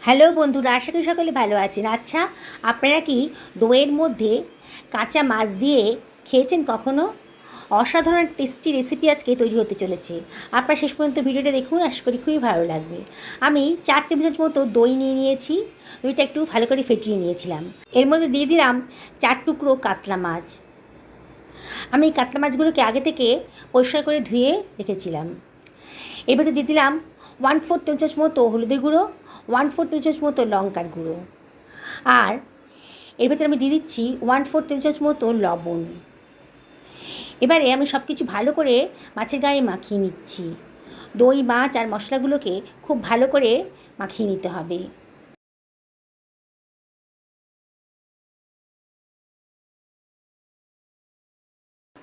Hello বন্ধুরা, আশা করি সকলে ভালো আছেন। আচ্ছা, আপনারা কি দইয়ের মধ্যে কাঁচা মাছ দিয়ে খেয়েছেন কখনো? অসাধারণ টেস্টি রেসিপি আজকে তৈরি হতে চলেছে। আপনারা শেষ পর্যন্ত ভিডিওটা দেখুন, আশা করি খুবই ভালো লাগবে। আমি 4 টেবিল চামচ মতো দই নিয়ে নিয়েছি। দইটা একটু ভালো করে ফেটিয়ে নিয়েছিলাম। এর মধ্যে দিয়ে দিলাম 4 টুকরো কাতলা মাছ। আমি এই কাতলা মাছগুলোকে আগে থেকে পরিষ্কার করে ধুয়ে রেখেছিলাম। এর মধ্যে দিয়ে দিলাম 1/4 টেবিল চামচ মতো হলুদের গুঁড়ো, 1/4 টেবিল চামচ মতো লঙ্কার গুঁড়ো, আর এর ভেতরে আমি দিয়ে দিচ্ছি 1/4 টেবিল চামচ মতো লবণ। এবারে আমি সব কিছু ভালো করে মাছের গায়ে মাখিয়ে নিচ্ছি। দই, মাছ আর মশলাগুলোকে খুব ভালো করে মাখিয়ে নিতে হবে।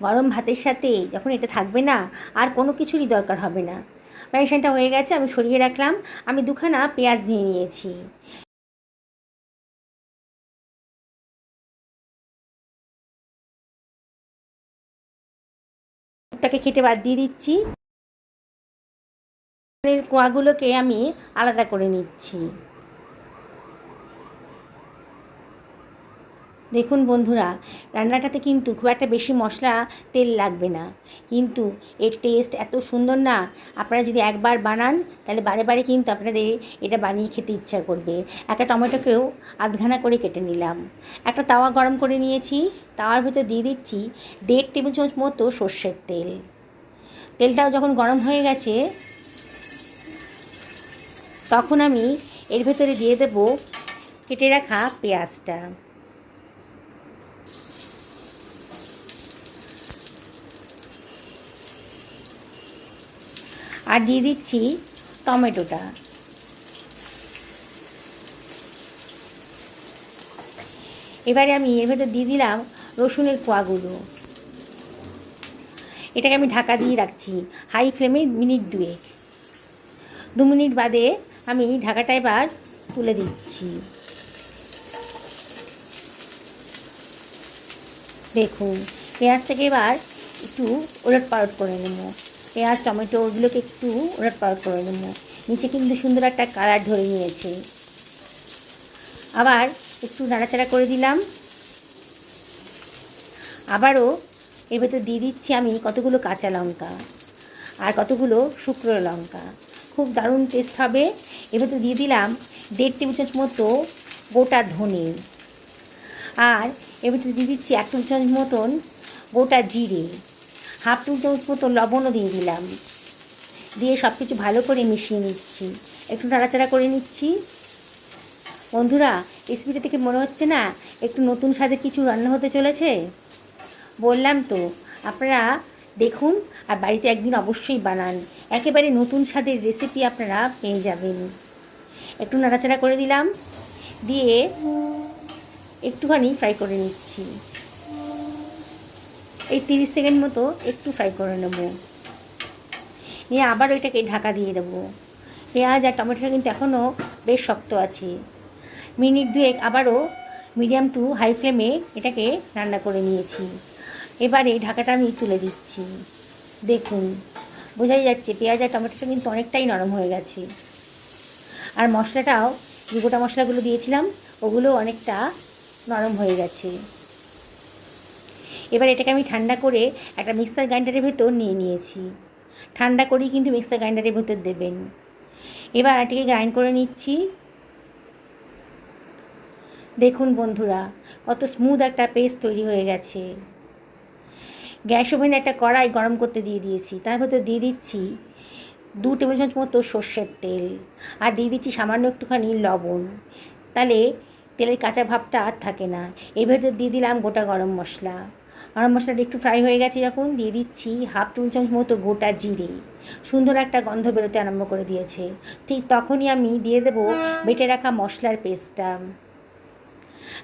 গরম ভাতের সাথে যখন এটা থাকবে না, আর কোনো কিছুরই দরকার হবে না। ম্যারিনেশনটা হয়ে গেছে, আমি সরিয়ে রাখলাম। আমি 2খানা পেঁয়াজ নিয়ে নিয়েছি। ওটাকে কেটে বাদ দিয়ে দিচ্ছি। কোয়াগুলোকে আমি আলাদা করে নিচ্ছি। দেখুন বন্ধুরা, রান্নাটাতে কিন্তু খুব একটা বেশি মশলা তেল লাগবে না, কিন্তু এর টেস্ট এত সুন্দর না। আপনারা যদি একবার বানান তাহলে বারে বারে কিন্তু আপনাদের এটা বানিয়ে খেতে ইচ্ছা করবে। একটা টমেটোকেও আধখানা করে কেটে নিলাম। একটা তাওয়া গরম করে নিয়েছি। তাওয়ার ভেতর দিয়ে দিচ্ছি 1.5 টেবিল চামচ মতো সর্ষের তেল। তেলটাও যখন গরম হয়ে গেছে, তখন আমি এর ভেতরে দিয়ে দেব কেটে রাখা পেঁয়াজটা। আর দিয়ে দিচ্ছি টমেটোটা। এবারে আমি এর ভেতর দিয়ে দিলাম রসুনের কোয়াগুলো। এটাকে আমি ঢাকা দিয়ে রাখছি হাই ফ্লেমে মিনিট 2 মিনিট বাদে আমি ঢাকাটা এবার তুলে দিচ্ছি। দেখুন, পেঁয়াজটাকে এবার একটু ওলট পালট করে নেব। পেঁয়াজ, টমেটো ওগুলোকে একটু ওলট পালট করে নেব। নিচে কিন্তু সুন্দর একটা কালার ধরে নিয়েছে। আবার একটু নাড়াচাড়া করে দিলাম। আবারও এর ভেতর দিয়ে দিচ্ছি আমি কতগুলো কাঁচা লঙ্কা আর কতগুলো শুকনো লঙ্কা। খুব দারুণ টেস্ট হবে। এর ভেতর দিয়ে দিলাম 1.5 টেবিল চামচ মতো গোটা ধনে, আর এর ভেতরে দিয়ে দিচ্ছি 1 টেবিল চামচ মতন গোটা জিরে, 1/2 টেবিল চামচ মতো লবণও দিয়ে দিলাম। দিয়ে সব কিছু ভালো করে মিশিয়ে নিচ্ছি। একটু নাড়াচাড়া করে নিচ্ছি। বন্ধুরা, রেসিপিটা থেকে মনে হচ্ছে না একটু নতুন স্বাদের কিছু রান্না হতে চলেছে? বললাম তো, আপনারা দেখুন আর বাড়িতে একদিন অবশ্যই বানান। একেবারে নতুন স্বাদের রেসিপি আপনারা পেয়ে যাবেন। একটু নাড়াচাড়া করে দিলাম, দিয়ে একটুখানি ফ্রাই করে নিচ্ছি। এই 30 সেকেন্ড মতো একটু ফ্রাই করে নেব। নিয়ে আবার ওইটাকে ঢাকা দিয়ে দেবো। পেঁয়াজ আর টমেটোটা কিন্তু এখনও বেশ শক্ত আছে। মিনিট 2 আবারও মিডিয়াম টু হাই ফ্লেমে এটাকে রান্না করে নিয়েছি। এবারে ঢাকাটা আমি তুলে দিচ্ছি। দেখুন, বোঝাই যাচ্ছে পেঁয়াজ আর টমেটোটা কিন্তু অনেকটাই নরম হয়ে গেছে। আর মশলাটাও, যে গোটা মশলাগুলো দিয়েছিলাম ওগুলো অনেকটা নরম হয়ে গেছে। এবার এটাকে আমি ঠান্ডা করে একটা মিক্সার গ্রাইন্ডারের ভেতর নিয়ে নিয়েছি। ঠান্ডা করেই কিন্তু মিক্সার গ্রাইন্ডারের ভেতর দেবেন। এবার এটাকে গ্রাইন্ড করে নিচ্ছি। দেখুন বন্ধুরা, কত স্মুথ একটা পেস্ট তৈরি হয়ে গেছে। গ্যাস ওভেনে একটা কড়াই গরম করতে দিয়ে দিয়েছি। তার ভেতর দিয়ে দিচ্ছি 2 টেবিল চামচ মতো সর্ষের তেল, আর দিয়ে দিচ্ছি সামান্য একটুখানি লবণ। তাহলে তেলের কাঁচা ভাবটা আর থাকে না। এর ভেতর দিয়ে দিলাম গোটা গরম মশলা। গরম মশলাটা একটু ফ্রাই হয়ে গেছে যখন, দিয়ে দিচ্ছি 1/2 টেবিল চামচ মতো গোটা জিরে। সুন্দর একটা গন্ধ বেরোতে আরম্ভ করে দিয়েছে। ঠিক তখনই আমি দিয়ে দেবো বেটে রাখা মশলার পেস্টটা।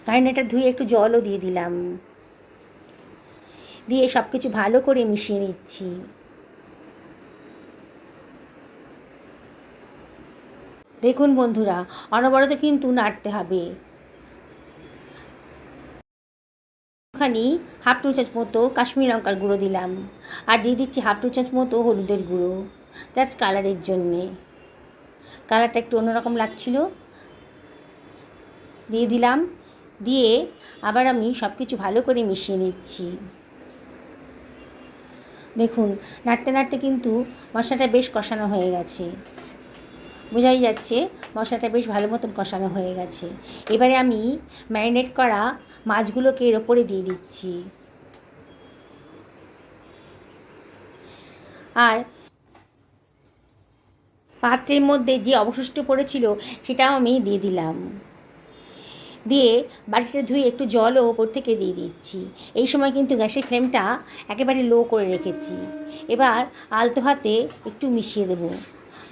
গ্রাইন্ডারটা ধুয়ে একটু জলও দিয়ে দিলাম। দিয়ে সব কিছু ভালো করে মিশিয়ে নিচ্ছি। দেখুন বন্ধুরা, অনবরত কিন্তু নাড়তে হবে। ওখানে 1/2 টেবিল চামচ মতো কাশ্মীরি লঙ্কার গুঁড়ো দিলাম, আর দিয়ে দিচ্ছি 1/2 টেবিল চামচ মতো হলুদের গুঁড়ো, জাস্ট কালারের জন্যে। কালারটা একটু অন্যরকম লাগছিল। দিয়ে দিলাম। দিয়ে আবার আমি সব কিছু ভালো করে মিশিয়ে নিচ্ছি। দেখুন নাড়তে নাড়তে কিন্তু মশলাটা বেশ কষানো হয়ে গেছে, বোঝাই যাচ্ছে মশলাটা বেশ ভালো মতন কষানো হয়ে গেছে। এবারে আমি ম্যারিনেট করা মাছগুলোকে এর ওপরে দিয়ে দিচ্ছি। আর পাত্রের মধ্যে যে অবশিষ্ট পড়েছিল সেটাও আমি দিয়ে দিলাম। দিয়ে বাটিটা ধুয়ে একটু জলও ওপর থেকে দিয়ে দিচ্ছি। এই সময় কিন্তু গ্যাসের ফ্লেমটা একেবারে লো করে রেখেছি। এবার আলতো হাতে একটু মিশিয়ে দেবো,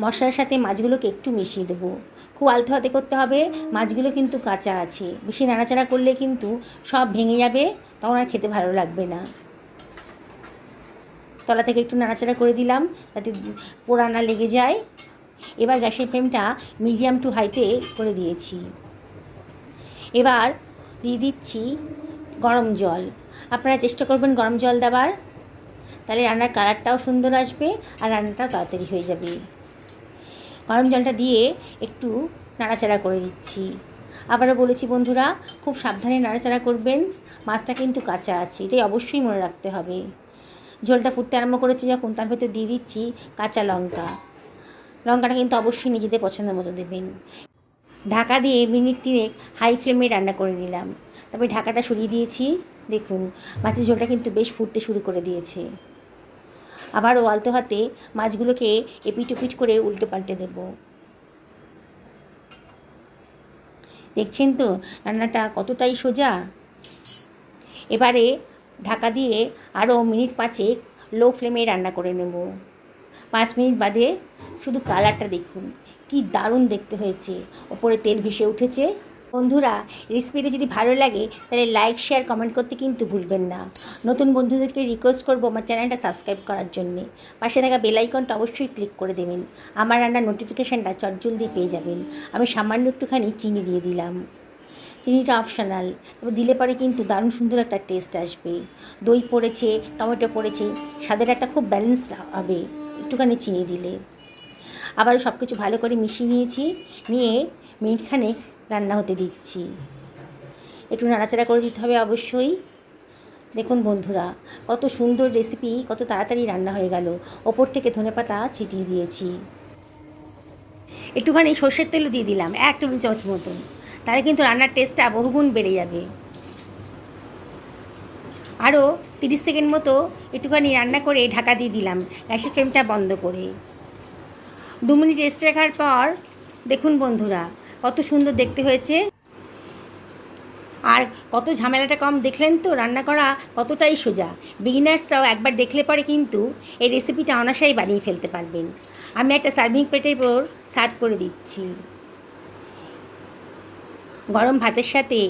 মশলার সাথে মাছগুলোকে একটু মিশিয়ে দেবো। খুব আলতো হাতে করতে হবে, মাছগুলো কিন্তু কাঁচা আছে, বেশি নাড়াচাড়া করলে কিন্তু সব ভেঙে যাবে, তখন আর খেতে ভালো লাগবে না। তলা থেকে একটু নাড়াচাড়া করে দিলাম যাতে পোড়া না লেগে যায়। এবার গ্যাসের ফ্লেমটা মিডিয়াম টু হাইতে করে দিয়েছি। এবার দিয়ে দিচ্ছি গরম জল। আপনারা চেষ্টা করবেন গরম জল দেওয়ার, তাহলে রান্নার কালারটাও সুন্দর আসবে আর রান্নাটাও তাড়াতাড়ি হয়ে যাবে। গরম জলটা দিয়ে একটু নাড়াচাড়া করে দিচ্ছি। আবারও বলেছি বন্ধুরা, খুব সাবধানে নাড়াচাড়া করবেন, মাছটা কিন্তু কাঁচা আছে, এটাই অবশ্যই মনে রাখতে হবে। ঝোলটা ফুটতে আরম্ভ করেছে যখন, তার ভেতর দিয়ে দিচ্ছি কাঁচা লঙ্কা। লঙ্কাটা কিন্তু অবশ্যই নিজেদের পছন্দের মতো দেবেন। ঢাকা দিয়ে মিনিট 3 হাই ফ্লেমে রান্না করে নিলাম। তারপরে ঢাকাটা সরিয়ে দিয়েছি। দেখুন মাছের ঝোলটা কিন্তু বেশ ফুটতে শুরু করে দিয়েছে। আবারও আলতো হাতে মাছগুলোকে এপিট ওপিট করে উল্টে পাল্টে দেব। দেখছেন তো রান্নাটা কতটাই সোজা। এবারে ঢাকা দিয়ে আরও মিনিট 5 লো ফ্লেমে রান্না করে নেব। 5 মিনিট বাদে শুধু কালারটা দেখুন, কি দারুণ দেখতে হয়েছে, ওপরে তেল ভেসে উঠেছে। বন্ধুরা রেসিপিটা যদি ভালো লাগে তাহলে লাইক শেয়ার কমেন্ট করতে কিন্তু ভুলবেন না। নতুন বন্ধুদেরকে রিকোয়েস্ট করবো আমার চ্যানেলটা সাবস্ক্রাইব করার জন্যে। পাশে থাকা বেল আইকনটা অবশ্যই ক্লিক করে দেবেন, আমার রান্নার নোটিফিকেশানটা চটজলদি পেয়ে যাবেন। আমি সামান্য একটুখানি চিনি দিয়ে দিলাম, চিনিটা অপশনাল, তবে দিলে পরে কিন্তু দারুণ সুন্দর একটা টেস্ট আসবে। দই পড়েছে, টমেটো পড়েছে, স্বাদের একটা খুব ব্যালেন্স হবে একটুখানি চিনি দিলে। আবার সব কিছু ভালো করে মিশিয়ে নিয়েছি, নিয়ে মিনিটখানেক রান্না হতে দিচ্ছি। একটু নাড়াচাড়া করে দিতে হবে অবশ্যই। দেখুন বন্ধুরা কত সুন্দর রেসিপি, কত তাড়াতাড়ি রান্না হয়ে গেল। ওপর থেকে ধনেপাতা ছিটিয়ে দিয়েছি, একটুখানি সর্ষের তেলও দিয়ে দিলাম 1 টেবিল চামচ মতন, তাহলে কিন্তু রান্নার টেস্টটা বহুগুণ বেড়ে যাবে। আরও 30 সেকেন্ড মতো একটুখানি রান্না করে ঢাকা দিয়ে দিলাম গ্যাসের ফ্লেমটা বন্ধ করে। 2 মিনিট রেস্ট রাখার পর দেখুন বন্ধুরা কত সুন্দর দেখতে হয়েছে, আর কত ঝামেলাটা কম। দেখলেন তো রান্না করা কতটাই সোজা। বিগিনার্সরাও একবার দেখলে পরে কিন্তু এই রেসিপিটা অনায়াসেই বানিয়ে ফেলতে পারবেন। আমি একটা সার্ভিং প্লেটের উপর সার্ভ করে দিচ্ছি। গরম ভাতের সাথে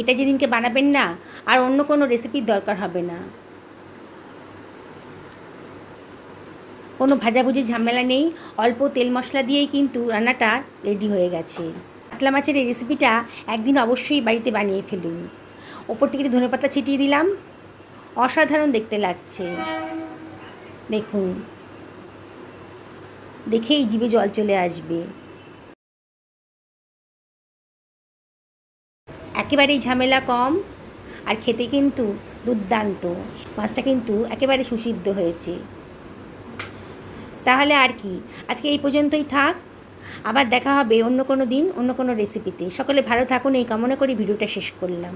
এটা যেদিনকে বানাবেন না, আর অন্য কোনো রেসিপির দরকার হবে না। কোনো ভাজাভুজি ঝামেলা নেই, অল্প তেল মশলা দিয়েই কিন্তু রান্নাটা রেডি হয়ে গেছে। কাতলা মাছের এই রেসিপিটা একদিন অবশ্যই বাড়িতে বানিয়ে ফেলুন। ওপর থেকে ধনেপাতা ছিটিয়ে দিলাম, অসাধারণ দেখতে লাগছে। দেখুন দেখেই জিভে জল চলে আসবে। একেবারেই ঝামেলা কম, আর খেতে কিন্তু দুর্দান্ত। মাছটা কিন্তু একেবারে সুসিদ্ধ হয়েছে। তাহলে আর কি, আজকে এই পর্যন্তই থাক। আবার দেখা হবে অন্য কোনো দিন অন্য কোনো রেসিপিতে। সকলে ভালো থাকুন এই কামনা করি ভিডিওটা শেষ করলাম।